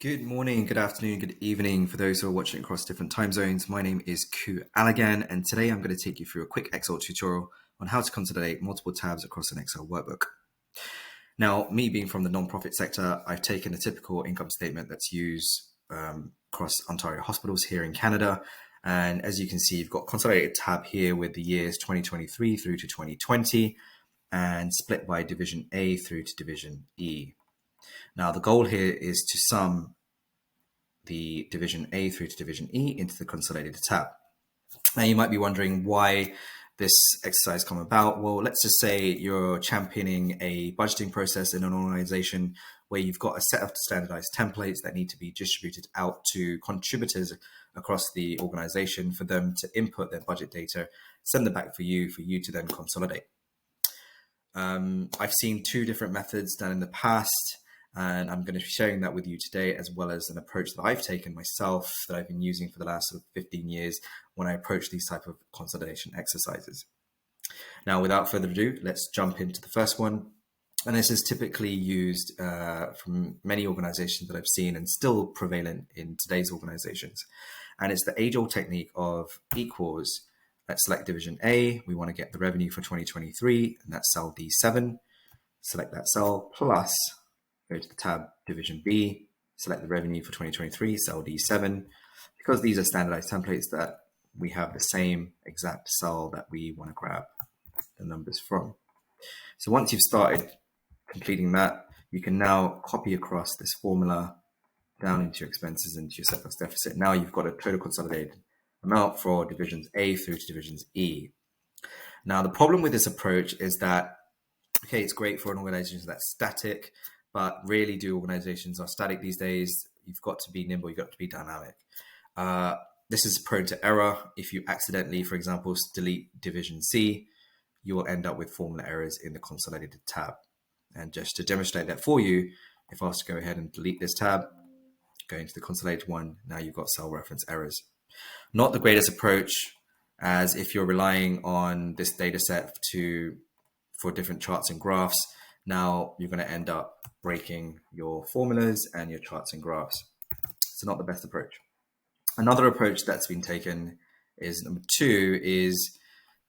Good morning, good afternoon, good evening for those who are watching across different time zones. My name is Ku Alagan, and today I'm going to take you through a quick Excel tutorial on how to consolidate multiple tabs across an Excel workbook. Now, me being from the non-profit sector, I've taken a typical income statement that's used across Ontario hospitals here in Canada. And as you can see, you've got consolidated tab here with the years 2023 through to 2020 and split by Division A through to Division E. Now, the goal here is to sum the Division A through to Division E into the consolidated tab. Now, you might be wondering why this exercise come about. Well, let's just say you're championing a budgeting process in an organization where you've got a set of standardized templates that need to be distributed out to contributors across the organization for them to input their budget data, send them back for you to then consolidate. I've seen two different methods done in the past, and I'm going to be sharing that with you today, as well as an approach that I've taken myself that I've been using for the last 15 years when I approach these type of consolidation exercises. Now, without further ado, let's jump into the first one. And this is typically used from many organizations that I've seen and still prevalent in today's organizations. And it's the age-old technique of equals. Let's select Division A. We want to get the revenue for 2023, and that's cell D7. Select that cell, plus go to the tab Division B, select the revenue for 2023, cell D7. Because these are standardized templates, that we have the same exact cell that we want to grab the numbers from. So once you've started completing that, you can now copy across this formula down into your expenses, into your surplus deficit. Now you've got a total consolidated amount for Divisions A through to Divisions E. Now, the problem with this approach is that, okay, it's great for an organization that's static, but rarely do organizations are static these days. You've got to be nimble, you've got to be dynamic. This is prone to error. If you accidentally, for example, delete Division C, you will end up with formula errors in the consolidated tab. And just to demonstrate that for you, if I was to go ahead and delete this tab, go into the consolidated one, now you've got cell reference errors. Not the greatest approach, as if you're relying on this data set for different charts and graphs, now you're going to end up breaking your formulas and your charts and graphs. So not the best approach. Another approach that's been taken is number 2, is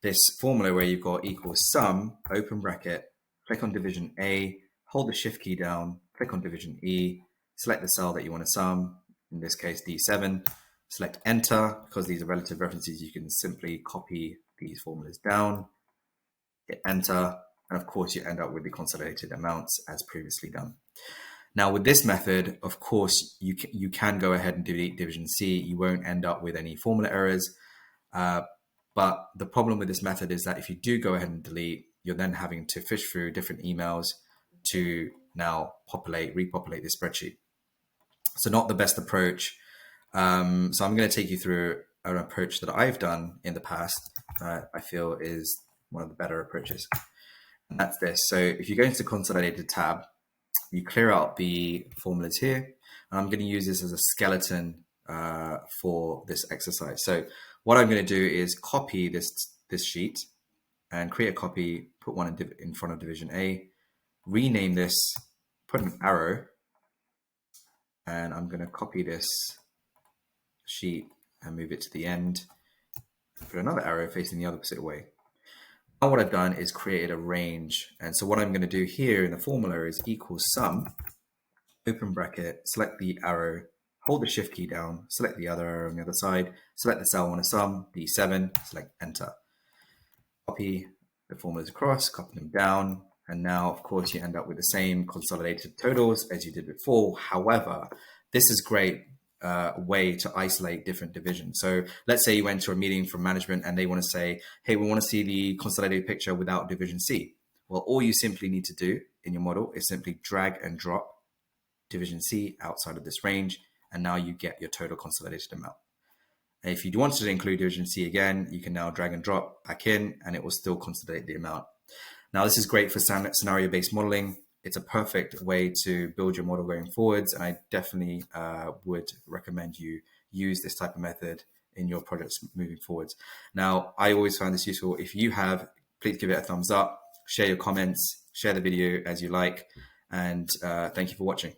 this formula where you've got equals sum, open bracket, click on Division A, hold the shift key down, click on Division E, select the cell that you want to sum, in this case D7, select enter. Because these are relative references, you can simply copy these formulas down, hit enter, and of course you end up with the consolidated amounts as previously done. Now with this method, of course, you can go ahead and delete Division C. You won't end up with any formula errors. But the problem with this method is that if you do go ahead and delete, you're then having to fish through different emails to now repopulate this spreadsheet. So not the best approach. So I'm going to take you through an approach that I've done in the past that I feel is one of the better approaches. And that's this. So if you go into the consolidated tab, you clear out the formulas here. And I'm going to use this as a skeleton for this exercise. So what I'm going to do is copy this sheet and create a copy, put one in front of Division A, rename this, put an arrow, and I'm going to copy this sheet and move it to the end, put another arrow facing the opposite way. Now what I've done is created a range. And so what I'm going to do here in the formula is equals sum, open bracket, select the arrow, hold the shift key down, select the other arrow on the other side, select the cell I want to sum, D7, select enter. Copy the formulas across, copy them down, and now of course you end up with the same consolidated totals as you did before. However, this is great way to isolate different divisions. So let's say you went to a meeting from management and they want to say, hey, we want to see the consolidated picture without Division C. Well, all you simply need to do in your model is simply drag and drop Division C outside of this range, and now you get your total consolidated amount. And if you wanted to include Division C again, you can now drag and drop back in and it will still consolidate the amount. Now, this is great for scenario-based modeling. It's a perfect way to build your model going forwards. And I definitely would recommend you use this type of method in your projects moving forwards. Now, I always find this useful. If you have, please give it a thumbs up, share your comments, share the video as you like. And thank you for watching.